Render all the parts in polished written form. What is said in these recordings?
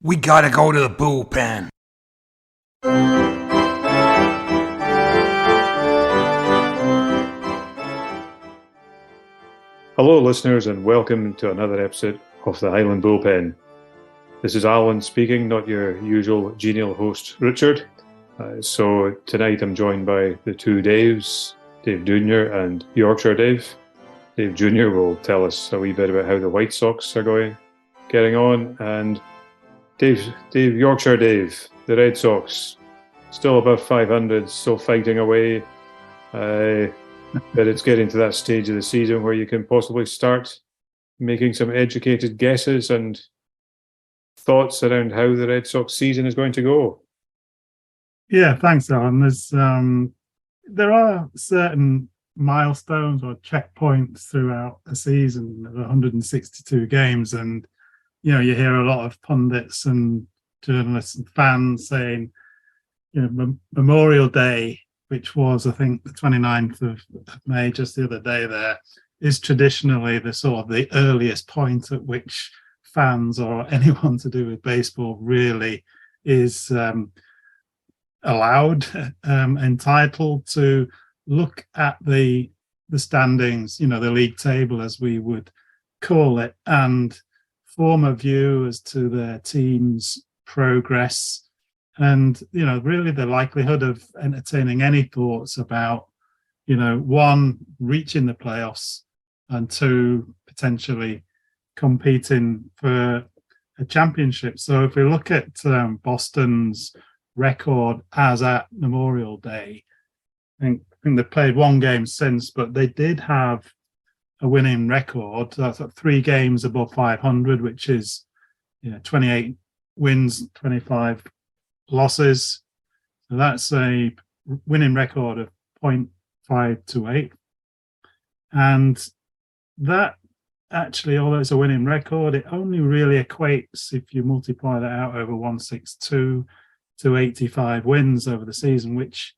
We gotta go to the bullpen. Hello, listeners, and welcome to another episode of the Highland Bullpen. This is Alan speaking, not your usual genial host, Richard. So tonight I'm joined by the two Daves, Dave Jr. and Yorkshire Dave. Dave Jr. will tell us a wee bit about how the White Sox are getting on, and Yorkshire Dave, the Red Sox, still above 500, still fighting away. But it's getting to that stage of the season where you can possibly start making some educated guesses and thoughts around how the Red Sox season is going to go. Yeah, thanks, Alan. There are certain milestones or checkpoints throughout a season of 162 games, and you hear a lot of pundits and journalists and fans saying, Memorial Day, which was, I think, the 29th of May, just the other day there, is traditionally the earliest point at which fans or anyone to do with baseball really is allowed, entitled to look at the standings, the league table, as we would call it, and form a view as to their team's progress. And, really the likelihood of entertaining any thoughts about, one, reaching the playoffs, and two, potentially competing for a championship. So if we look at Boston's record as at Memorial Day, I think they've played one game since, but they did have a winning record. That's 3 games above 500, which is 28 wins, 25 losses. So that's a winning record of 0.528. And that actually, although it's a winning record, it only really equates, if you multiply that out over 162, to 85 wins over the season, which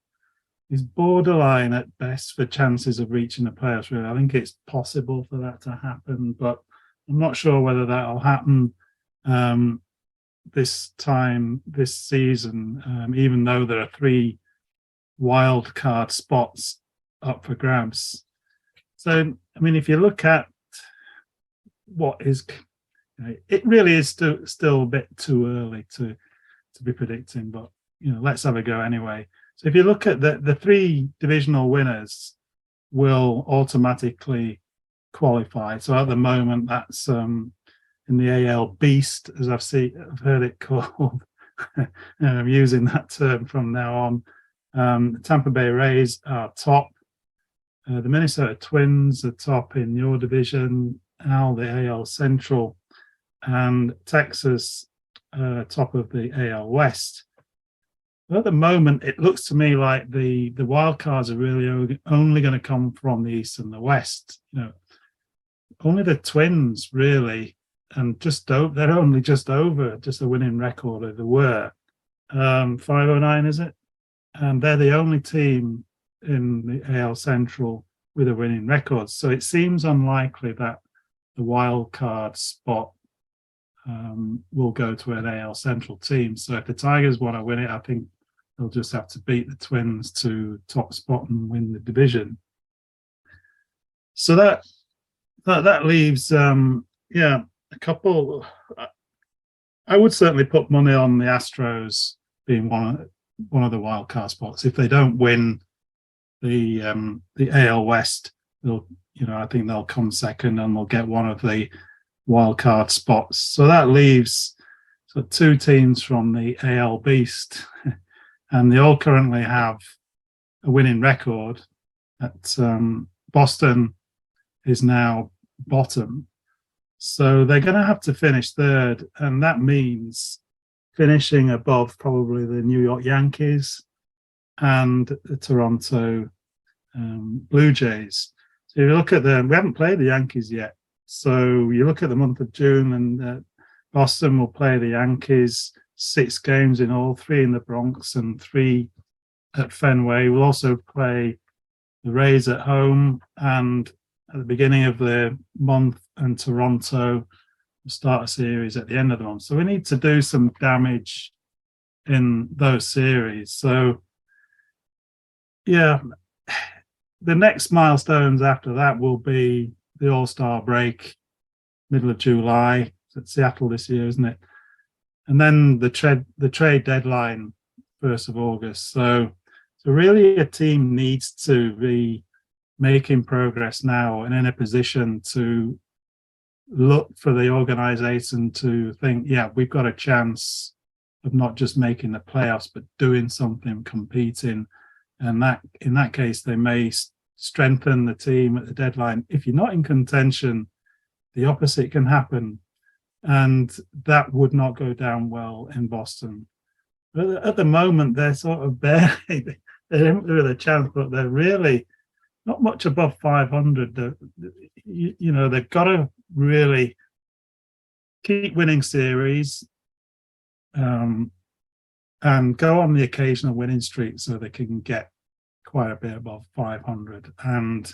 is borderline at best for chances of reaching the playoffs. Really, I think it's possible for that to happen, but I'm not sure whether that'll happen this season, even though there are 3 wild card spots up for grabs. So, if you look at what is, it really is still a bit too early to be predicting, but let's have a go anyway. So if you look at the 3 divisional winners will automatically qualify. So at the moment, that's in the AL Beast, as I've heard it called. I'm using that term from now on. The Tampa Bay Rays are top. The Minnesota Twins are top in your division, Al, the AL Central, and Texas top of the AL West. At the moment, it looks to me like the wild cards are really only going to come from the East and the West. Only the Twins really, and they're only just over a winning record, or they were 509, is it? And they're the only team in the AL Central with a winning record. So it seems unlikely that the wild card spot will go to an AL Central team. So if the Tigers want to win it, I think they'll just have to beat the Twins to top spot and win the division. So that leaves a couple. I would certainly put money on the Astros being one of the wild card spots. If they don't win the AL West, I think they'll come second and they'll get one of the wild card spots. So that leaves 2 teams from the AL Beast, and they all currently have a winning record. Boston is now bottom, so they're going to have to finish third, and that means finishing above probably the New York Yankees and the Toronto Blue Jays. So if you look at we haven't played the Yankees yet. So you look at the month of June, and Boston will play the Yankees 6 games in all, 3 in the Bronx and 3 at Fenway. We'll also play the Rays at home, and at the beginning of the month, and Toronto start a series at the end of the month. So we need to do some damage in those series. So, yeah, the next milestones after that will be the All-Star break, middle of July. It's Seattle this year, isn't it? And then the trade deadline, 1st of August. So really a team needs to be making progress now and in a position to look for the organization to think, yeah, we've got a chance of not just making the playoffs, but doing something, competing. And that, in that case, they may strengthen the team at the deadline. If you're not in contention, the opposite can happen. And that would not go down well in Boston. But at the moment, they're sort of barely, they're in with a chance, but they're really not much above 500. You know, they've got to really keep winning series and go on the occasional winning streak so they can get quite a bit above 500 and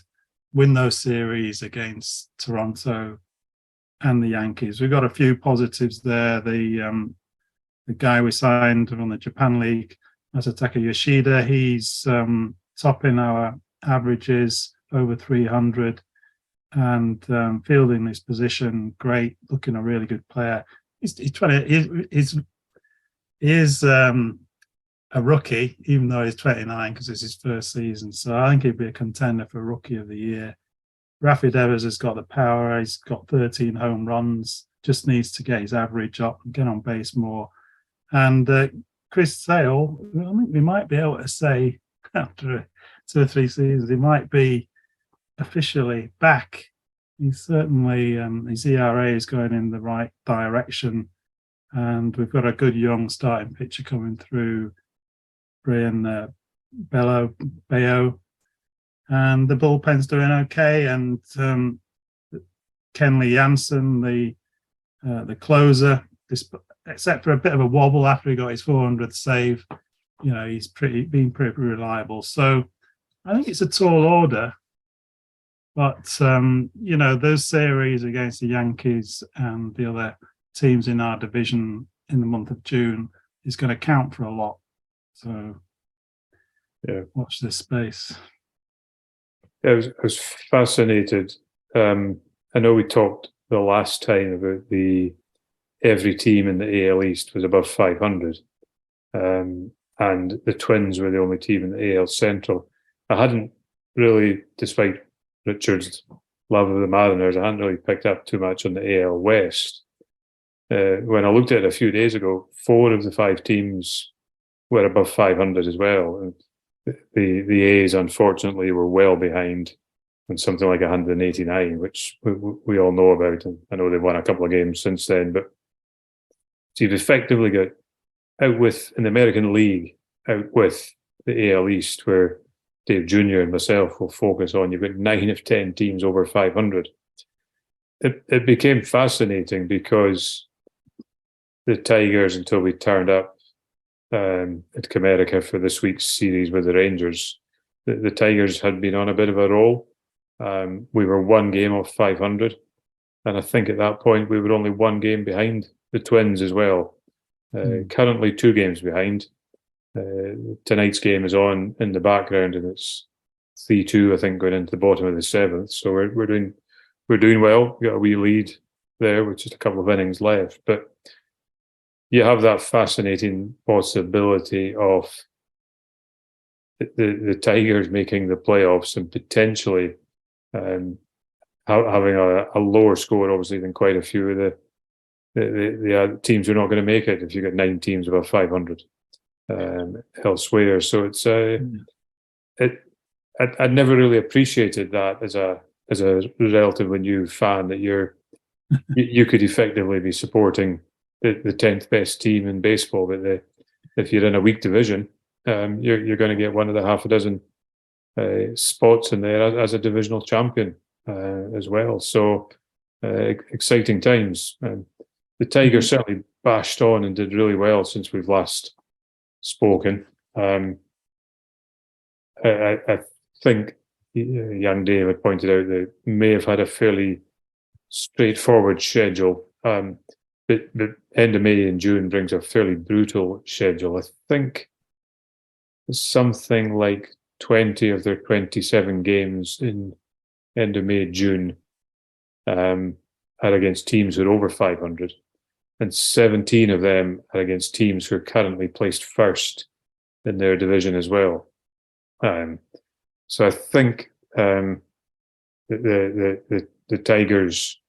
win those series against Toronto and the Yankees. We've got a few positives there. The guy we signed from the Japan League, Masataka Yoshida, he's topping our averages over 300 and fielding his position great, looking a really good player. He's a rookie, even though he's 29 because it's his first season. So I think he'd be a contender for Rookie of the Year. Rafi Devers has got the power. He's got 13 home runs, just needs to get his average up and get on base more. And Chris Sale, I think we might be able to say after 2 or 3 seasons, he might be officially back. He's certainly, his ERA is going in the right direction. And we've got a good young starting pitcher coming through, Brian Bayo. And the bullpen's doing okay. And Kenley Jansen, the closer, except for a bit of a wobble after he got his 400th save, you know, he's been pretty reliable. So I think it's a tall order. But, you know, those series against the Yankees and the other teams in our division in the month of June is going to count for a lot. So, yeah, watch this space. I was fascinated. I know we talked the last time about every team in the AL East was above 500, and the Twins were the only team in the AL Central. I hadn't really, despite Richard's love of the Mariners, I hadn't really picked up too much on the AL West. When I looked at it a few days ago, 4 of the 5 teams were above 500 as well. And the A's, unfortunately, were well behind on something like 189, which we all know about. And I know they've won a couple of games since then. But so you've effectively got out with, in the American League, out with the AL East, where Dave Jr. and myself will focus on. You've got 9 of 10 teams over 500. It became fascinating because the Tigers, until we turned up at Comerica for this week's series with the Rangers, the Tigers had been on a bit of a roll. We were 1 game off 500, and I think at that point we were only 1 game behind the Twins as well. Currently 2 games behind. Tonight's game is on in the background, and it's 3-2, I think, going into the bottom of the 7th. So we're doing well. We've got a wee lead there with just a couple of innings left, but you have that fascinating possibility of the Tigers making the playoffs and potentially having a lower score, obviously, than quite a few of the teams who are not going to make it if you've got 9 teams above 500 elsewhere. So it's I'd never really appreciated that as a relatively new fan, that you could effectively be supporting the 10th best team in baseball, but if you're in a weak division, you're going to get one of the half a dozen spots in there as a divisional champion as well. So exciting times. The Tigers certainly bashed on and did really well since we've last spoken. I think young Dave had pointed out they may have had a fairly straightforward schedule But the end of May and June brings a fairly brutal schedule. I think it's something like 20 of their 27 games in end of May, June are against teams who are over 500. And 17 of them are against teams who are currently placed first in their division as well. So I think the Tigers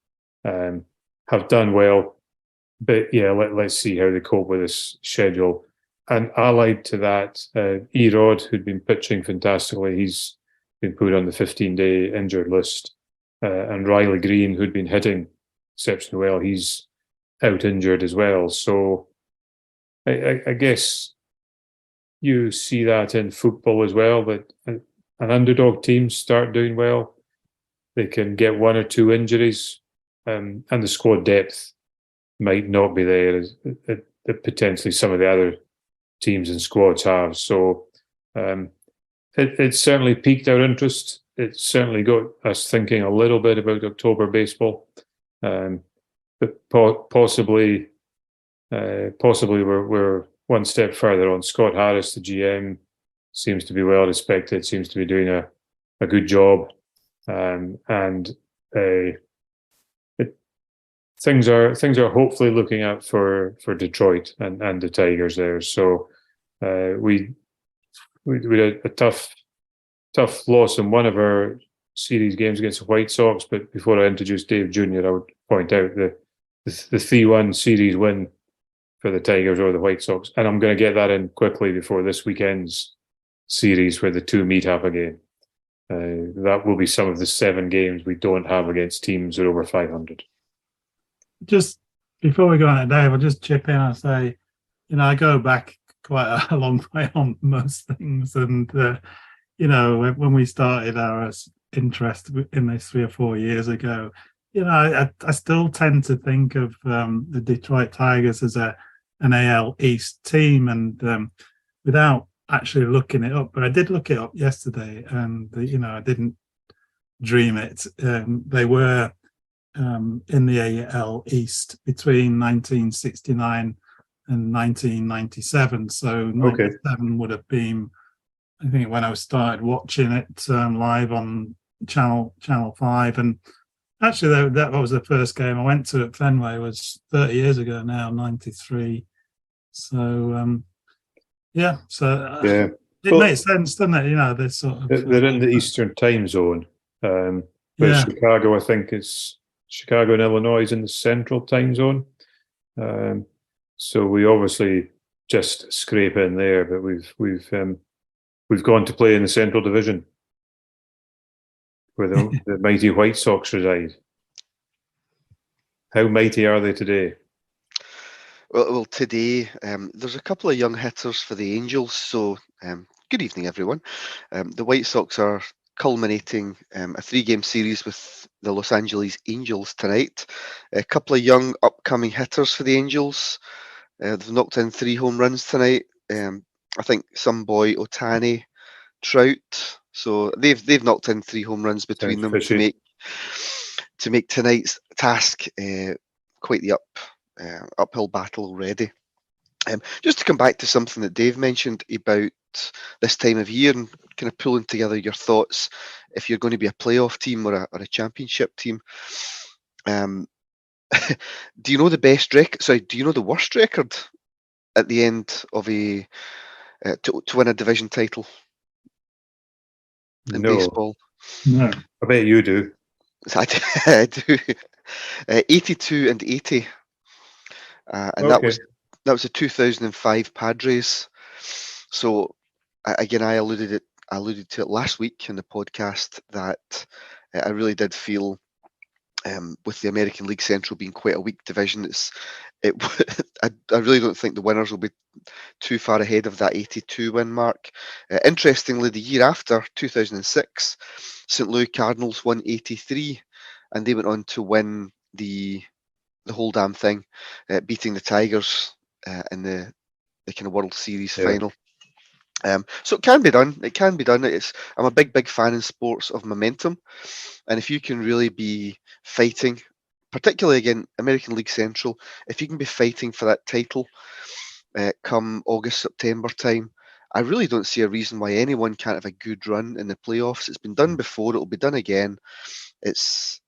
have done well, but yeah, let's see how they cope with this schedule. And allied to that, Erod, who'd been pitching fantastically, he's been put on the 15-day injured list. And Riley Green, who'd been hitting exceptionally well, he's out injured as well. So I guess you see that in football as well, that an underdog team start doing well. They can get one or two injuries, and the squad depth might not be there as potentially some of the other teams and squads have. So it certainly piqued our interest. It certainly got us thinking a little bit about October baseball, but possibly we're one step further on. Scott Harris, the GM, seems to be well respected. Seems to be doing a good job, and things are hopefully looking out for Detroit and the Tigers there. So we had a tough loss in one of our series games against the White Sox. But before I introduce Dave Jr., I would point out the 3-1 series win for the Tigers over the White Sox, and I'm going to get that in quickly before this weekend's series where the two meet up again. That will be some of the 7 games we don't have against teams that are over 500. Just before we go on it, Dave, I'll just chip in and say, I go back quite a long way on most things. And, when we started our interest in this 3 or 4 years ago, I still tend to think of the Detroit Tigers as an AL East team. And without actually looking it up, but I did look it up yesterday, and, I didn't dream it. They were in the AL East between 1969 and 1997. So 97 would have been, I think, when I started watching it live on Channel 5. And actually, that was the first game I went to at Fenway. It was 30 years ago now, 93. So, it makes sense, doesn't it? This sort of... They're in the Eastern time zone. Chicago, I think, is... Chicago and Illinois is in the Central time zone. So we obviously just scrape in there, but we've gone to play in the Central Division where the mighty White Sox reside. How mighty are they today? Well, today there's a couple of young hitters for the Angels. So good evening, everyone. The White Sox are culminating a 3-game series with the Los Angeles Angels tonight. A couple of young upcoming hitters for the Angels. They've knocked in 3 home runs tonight. I think some boy Otani, Trout. So they've knocked in 3 home runs between them to make tonight's task quite the uphill battle already. Just to come back to something that Dave mentioned about this time of year and kind of pulling together your thoughts if you're going to be a playoff team or a championship team. Do you know the best record? Sorry, do you know the worst record at the end of to win a division title in baseball? No, I bet you do. I do. 82 and 80, and that was the 2005 Padres. So again, I alluded to it last week in the podcast that I really did feel with the American League Central being quite a weak division, I really don't think the winners will be too far ahead of that 82 win mark. Interestingly, the year after, 2006, St. Louis Cardinals won 83, and they went on to win the whole damn thing, beating the Tigers in the kind of World Series final. So it can be done. It can be done. I'm a big fan in sports of momentum, and if you can really be fighting particularly again American League Central, if you can be fighting for that title come August, September time, I really don't see a reason why anyone can't have a good run in the playoffs. It's been done before, it'll be done again. It's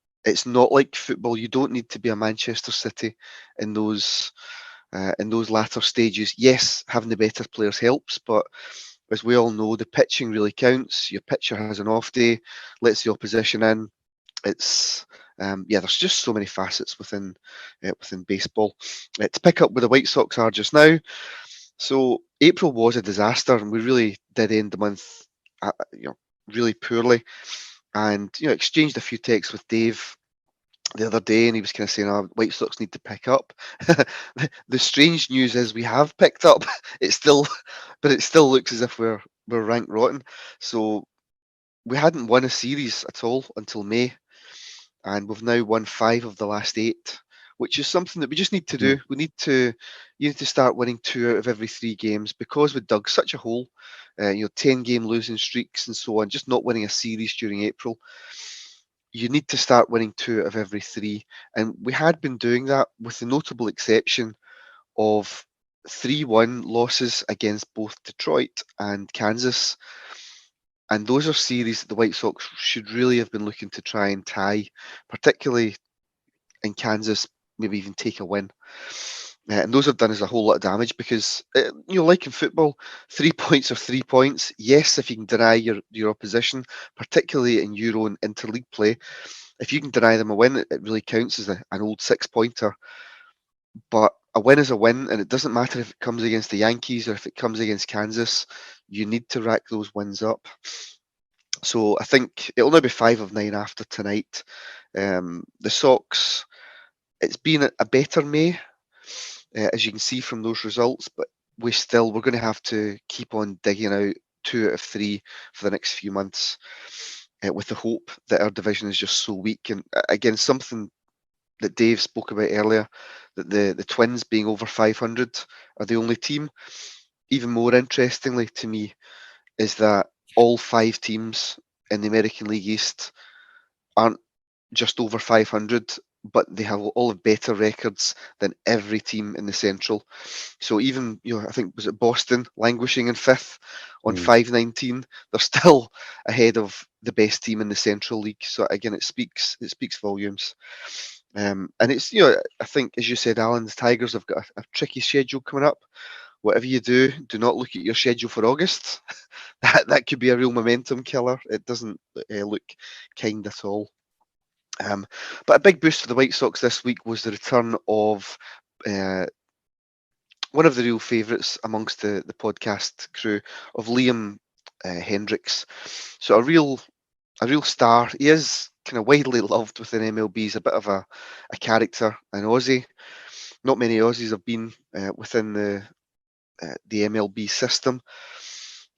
not like football. You don't need to be a Manchester City in those latter stages. Yes, having the better players helps, but as we all know, the pitching really counts. Your pitcher has an off day, lets the opposition in. It's there's just so many facets within baseball. To pick up where the White Sox are just now, so April was a disaster, and we really did end the month, really poorly. And exchanged a few texts with Dave the other day, and he was kind of saying, "Oh, White Sox need to pick up." The strange news is we have picked up. It still looks as if we're ranked rotten. So we hadn't won a series at all until May, and we've now won 5 of the last 8, which is something that we just need to do. You need to start winning 2 out of every 3 games, because we dug such a hole. 10-game losing streaks and so on, just not winning a series during April. You need to start winning 2 out of every 3, and we had been doing that, with the notable exception of 3-1 losses against both Detroit and Kansas. And those are series that the White Sox should really have been looking to try and tie, particularly in Kansas, maybe even take a win. And those have done us a whole lot of damage, because, like in football, 3 points are 3 points. Yes, if you can deny your opposition, particularly in Euro and interleague play, if you can deny them a win, it really counts as an old 6-pointer. But a win is a win, and it doesn't matter if it comes against the Yankees or if it comes against Kansas. You need to rack those wins up. So I think it'll now be 5 of 9 after tonight. The Sox, it's been a better May, as you can see from those results, but we're going to have to keep on digging out 2 out of 3 for the next few months, with the hope that our division is just so weak. And again, something that Dave spoke about earlier, that the Twins being over 500 are the only team. Even more interestingly to me is that all 5 teams in the American League East aren't just over 500, but they have all of better records than every team in the Central. So even, I think, was it Boston languishing in 5th on 519? They're still ahead of the best team in the Central League. So again, it speaks volumes. And it's, I think, as you said, Alan, the Tigers have got a tricky schedule coming up. Whatever you do not look at your schedule for August. that could be a real momentum killer. It doesn't look kind at all. But a big boost for the White Sox this week was the return of one of the real favourites amongst the podcast crew, of Liam Hendriks. So a real star. He is kind of widely loved within MLB. He's a bit of a character, an Aussie. Not many Aussies have been within the MLB system.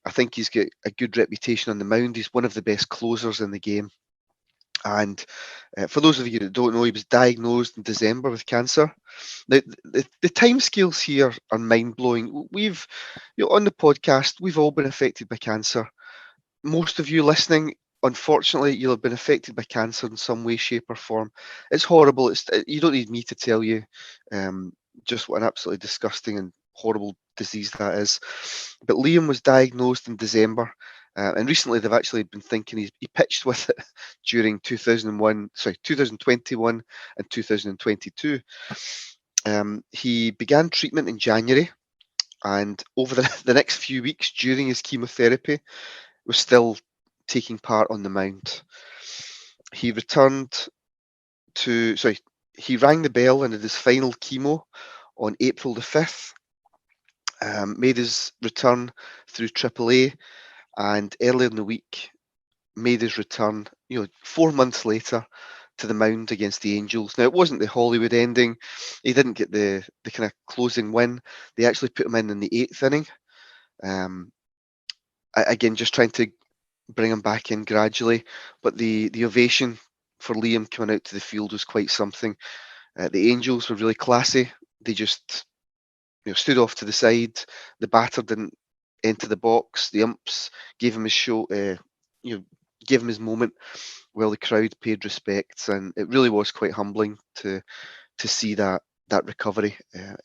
I think he's got a good reputation on the mound. He's one of the best closers in the game. And for those of you that don't know, he was diagnosed in December with cancer. The timescales here are mind-blowing. We've, on the podcast, we've all been affected by cancer. Most of you listening, unfortunately, you'll have been affected by cancer in some way, shape, or form. It's horrible. You don't need me to tell you just what an absolutely disgusting and horrible disease that is. But Liam was diagnosed in December. And recently they've actually been thinking he pitched with it during 2021 and 2022. He began treatment in January, and over the next few weeks during his chemotherapy was still taking part on the mound. He rang the bell and did his final chemo on April the 5th, made his return through AAA, and earlier in the week made his return, 4 months later, to the mound against the Angels. Now, it wasn't the Hollywood ending. He didn't get the kind of closing win. They actually put him in the 8th inning. Again, just trying to bring him back in gradually. But the ovation for Liam coming out to the field was quite something. The Angels were really classy. They just stood off to the side. The batter didn't enter the box. The umps gave him his show, gave him his moment while the crowd paid respects, and it really was quite humbling to see that recovery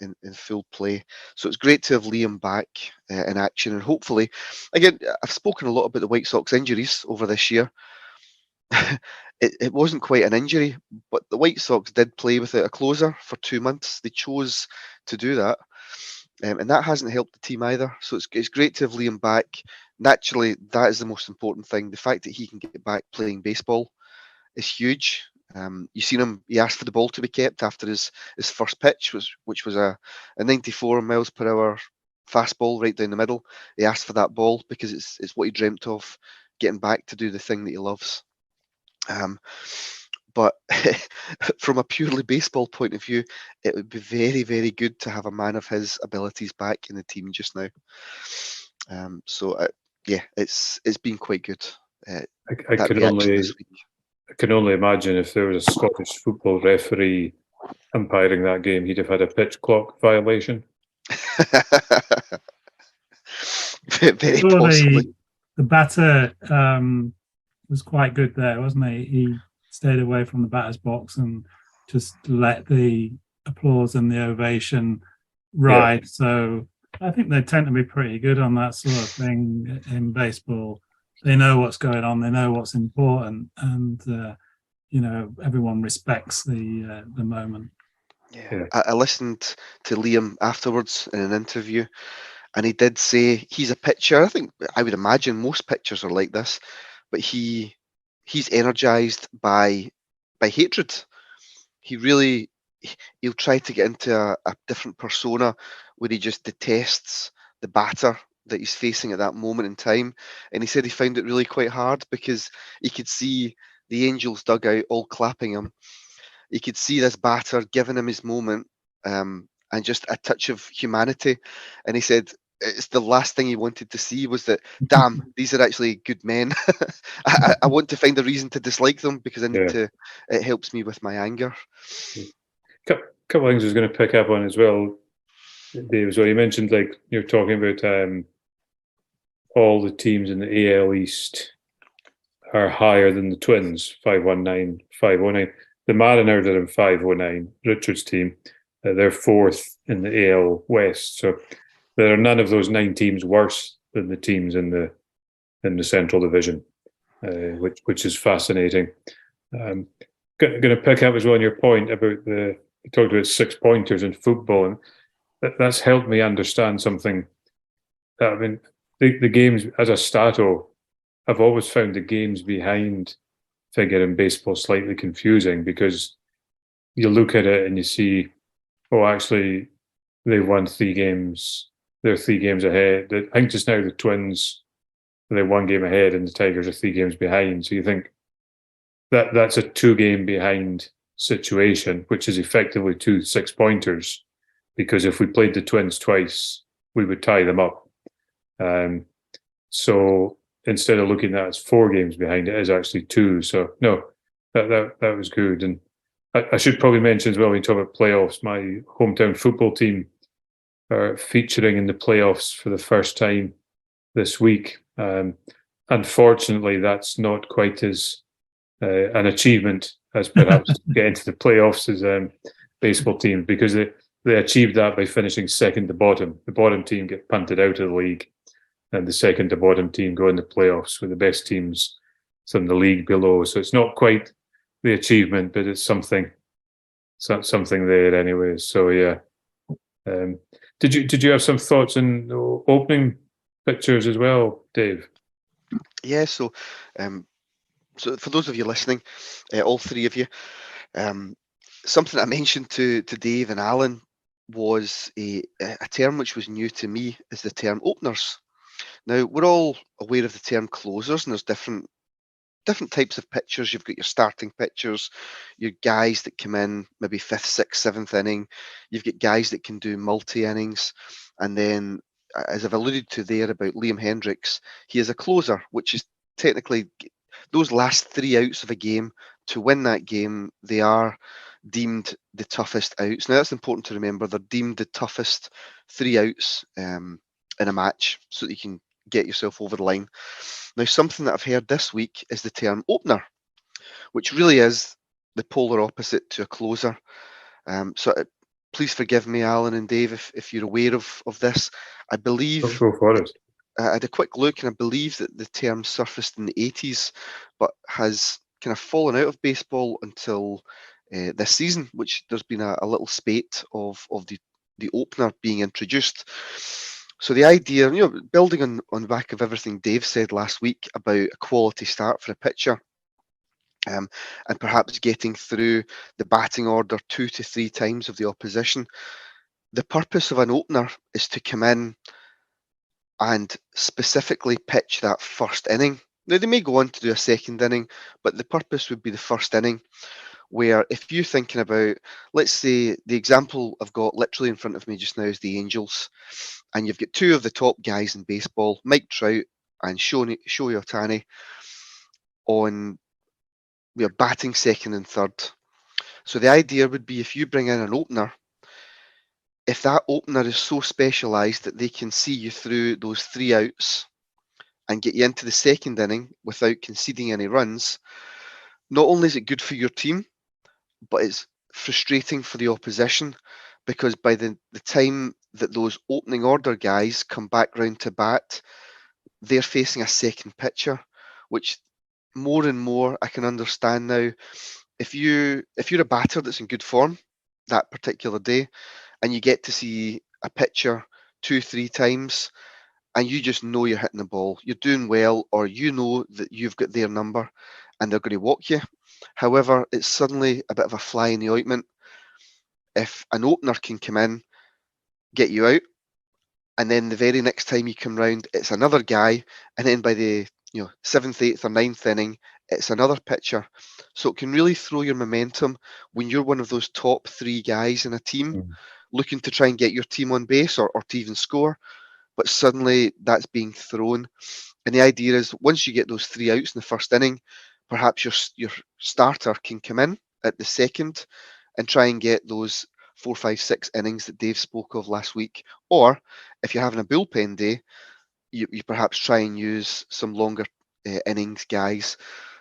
in full play. So it's great to have Liam back in action, and hopefully, again, I've spoken a lot about the White Sox injuries over this year. It wasn't quite an injury, but the White Sox did play without a closer for 2 months. They chose to do that, and that hasn't helped the team either. So it's great to have Liam back. Naturally, that is the most important thing. The fact that he can get back playing baseball is huge. You seen him; he asked for the ball to be kept after his first pitch, which was a 94 miles per hour fastball right down the middle. He asked for that ball because it's what he dreamt of, getting back to do the thing that he loves. But from a purely baseball point of view, it would be very, very good to have a man of his abilities back in the team just now. Yeah, it's been quite good. I can only imagine if there was a Scottish football referee umpiring that game, he'd have had a pitch clock violation. Very possibly. The batter was quite good there, wasn't he? He stayed away from the batter's box and just let the applause and the ovation ride. Yeah. So I think they tend to be pretty good on that sort of thing in baseball. They know what's going on, they know what's important, and everyone respects the moment. Yeah. I listened to Liam afterwards in an interview, and he did say he's a pitcher. I would imagine most pitchers are like this, but he's energized by hatred. He'll try to get into a different persona where he just detests the batter that he's facing at that moment in time. And he said he found it really quite hard because he could see the Angels dugout all clapping him. He could see this batter giving him his moment, and just a touch of humanity. And he said it's the last thing he wanted to see was that, damn, these are actually good men. I want to find a reason to dislike them because I need to. It helps me with my anger. Couple of things I was going to pick up on as well, Dave. So you mentioned, like, you're talking about all the teams in the AL East are higher than the Twins, 519, 509. The Mariners are in 509, Richard's team. They're fourth in the AL West. So there are none of those 9 teams worse than the teams in the Central Division, which is fascinating. Going to pick up as well on your point about you talked about 6-pointers in football, and that's helped me understand something. I mean, the games, as a stato, I've always found the games behind figure in baseball slightly confusing because you look at it and you see, oh, actually, they won 3 games. They're 3 games ahead. I think just now the Twins, they're 1 game ahead and the Tigers are 3 games behind. So you think that's a 2-game behind situation, which is effectively 2 6-pointers, because if we played the Twins twice, we would tie them up. So instead of looking at it as 4 games behind, it is actually 2. So no, that was good. And I should probably mention as well, when you talk about playoffs, my hometown football team are featuring in the playoffs for the first time this week. Unfortunately, that's not quite as an achievement as perhaps getting to the playoffs as baseball teams, because they achieved that by finishing second to bottom. The bottom team get punted out of the league, and the second to bottom team go in the playoffs with the best teams from the league below. So it's not quite the achievement, but it's something there anyway. So yeah. Did you have some thoughts on opening pictures as well, Dave? Yeah. So for those of you listening, all 3 of you, something I mentioned to Dave and Alan was a term which was new to me, is the term openers. Now, we're all aware of the term closers, and there's different types of pitchers. You've got your starting pitchers, your guys that come in maybe 5th, 6th, 7th inning. You've got guys that can do multi-innings. And then, as I've alluded to there about Liam Hendriks, he is a closer, which is technically those last 3 outs of a game. To win that game, they are deemed the toughest outs. Now, that's important to remember. They're deemed the toughest 3 outs in a match, so that you can get yourself over the line. Now, something that I've heard this week is the term opener, which really is the polar opposite to a closer. Please forgive me, Alan and Dave, if you're aware of this. I believe Go for it. I had a quick look, and I believe that the term surfaced in the 80s, but has kind of fallen out of baseball until this season, which there's been a little spate of the opener being introduced. So the idea, building on the back of everything Dave said last week about a quality start for a pitcher, and perhaps getting through the batting order 2 to 3 times of the opposition, the purpose of an opener is to come in and specifically pitch that first inning. Now, they may go on to do a second inning, but the purpose would be the first inning, where if you're thinking about, let's say the example I've got literally in front of me just now is the Angels, and you've got two of the top guys in baseball, Mike Trout and Shohei Ohtani, on batting second and third. So the idea would be, if you bring in an opener, if that opener is so specialised that they can see you through those 3 outs and get you into the second inning without conceding any runs, not only is it good for your team, but it's frustrating for the opposition, because by the time that those opening order guys come back round to bat, they're facing a second pitcher, which more and more I can understand now. If you're a batter that's in good form that particular day, and you get to see a pitcher 2-3 times, and you just know you're hitting the ball, you're doing well, or you know that you've got their number and they're going to walk you. However, it's suddenly a bit of a fly in the ointment if an opener can come in, get you out, and then the very next time you come round, it's another guy, and then by the 7th, 8th or 9th inning, it's another pitcher. So it can really throw your momentum when you're one of those top 3 guys in a team looking to try and get your team on base or to even score, but suddenly that's being thrown. And the idea is, once you get those 3 outs in the first inning, perhaps your starter can come in at the second and try and get those 4, 5, 6 innings that Dave spoke of last week. Or if you're having a bullpen day, you perhaps try and use some longer innings guys.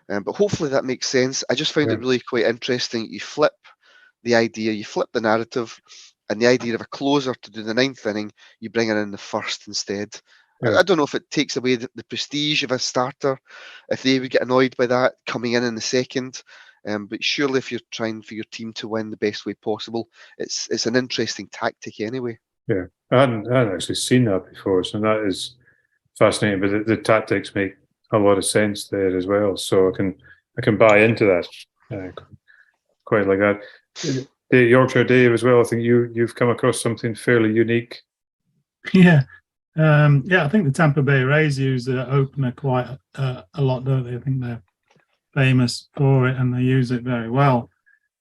But hopefully that makes sense. I just found it really quite interesting. You flip the idea, you flip the narrative, and the idea of a closer to do the 9th inning, you bring it in the first instead. I don't know if it takes away the prestige of a starter, if they would get annoyed by that coming in the second. But surely if you're trying for your team to win the best way possible, it's an interesting tactic anyway. Yeah, I hadn't actually seen that before, so that is fascinating. But the tactics make a lot of sense there as well. So I can buy into that quite like that. The Yorkshire Dave as well. I think you've come across something fairly unique. Yeah. I think the Tampa Bay Rays use the opener quite a lot, don't they? I think they're famous for it and they use it very well.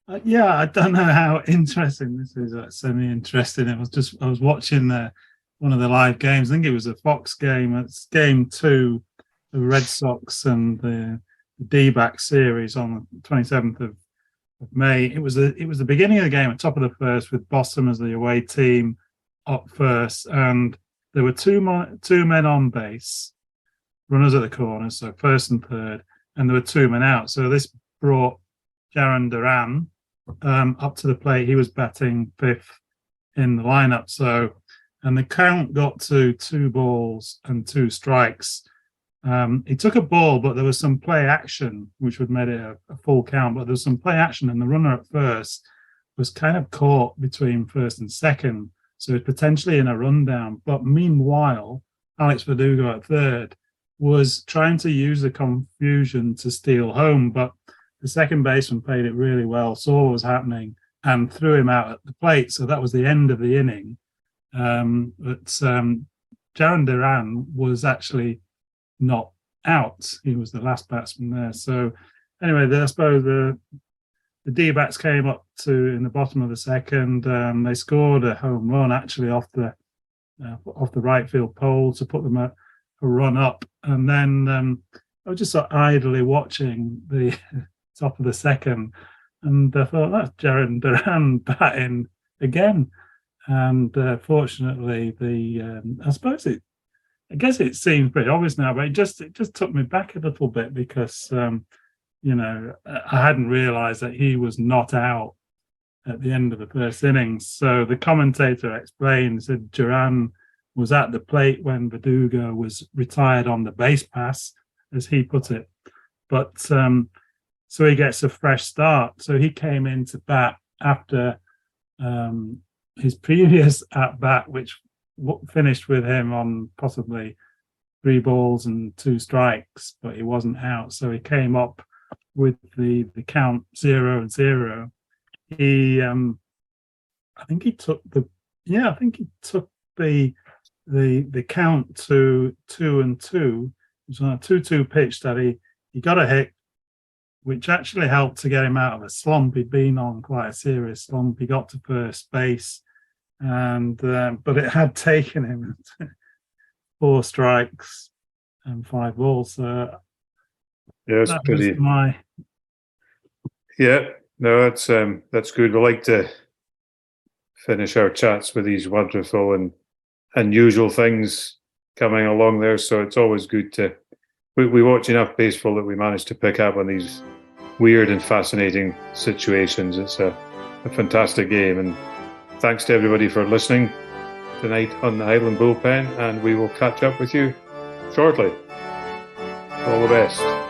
I don't know how interesting this is. Semi-interesting. I was watching one of the live games. I think it was a Fox game. It's game 2, the Red Sox and the D-back series on the 27th of May. It was the beginning of the game at top of the first, with Boston as the away team up first, and there were two men on base, runners at the corners, so first and third, and there were 2 men out. So this brought Jaron Duran up to the plate. He was batting 5th in the lineup. So, and the count got to 2 balls and 2 strikes. He took a ball, but there was some play action, which would have made it a full count. But there was some play action, and the runner at first was kind of caught between first and second. So it's potentially in a rundown. But meanwhile, Alex Verdugo at third was trying to use the confusion to steal home. But the second baseman played it really well, saw what was happening, and threw him out at the plate. So that was the end of the inning. But Jaron Duran was actually not out. He was the last batsman there. So anyway, I suppose the D-backs came up in the bottom of the second. They scored a home run actually off the right field pole to put them a run up. And then I was just sort of idly watching the top of the second, and I thought, that's Jaron Duran batting again. And fortunately, I suppose it I guess it seems pretty obvious now, but it just took me back a little bit because I hadn't realised that he was not out at the end of the first innings. So the commentator explained, said Duran was at the plate when Verdugo was retired on the base pass, as he put it. But so he gets a fresh start. So he came into bat after his previous at bat, which finished with him on possibly 3 balls and 2 strikes, but he wasn't out. So he came up with the count 0-0. He I think he took the count to 2-2. It was on a 2-2 pitch that he got a hit, which actually helped to get him out of a slump. He'd been on quite a serious slump. He got to first base, and but it had taken him 4 strikes and 5 balls. So yeah, it's pretty. Yeah, no, that's good. We like to finish our chats with these wonderful and unusual things coming along there. So it's always good to. We watch enough baseball that we manage to pick up on these weird and fascinating situations. It's a fantastic game, and thanks to everybody for listening tonight on the Highland Bullpen, and we will catch up with you shortly. All the best.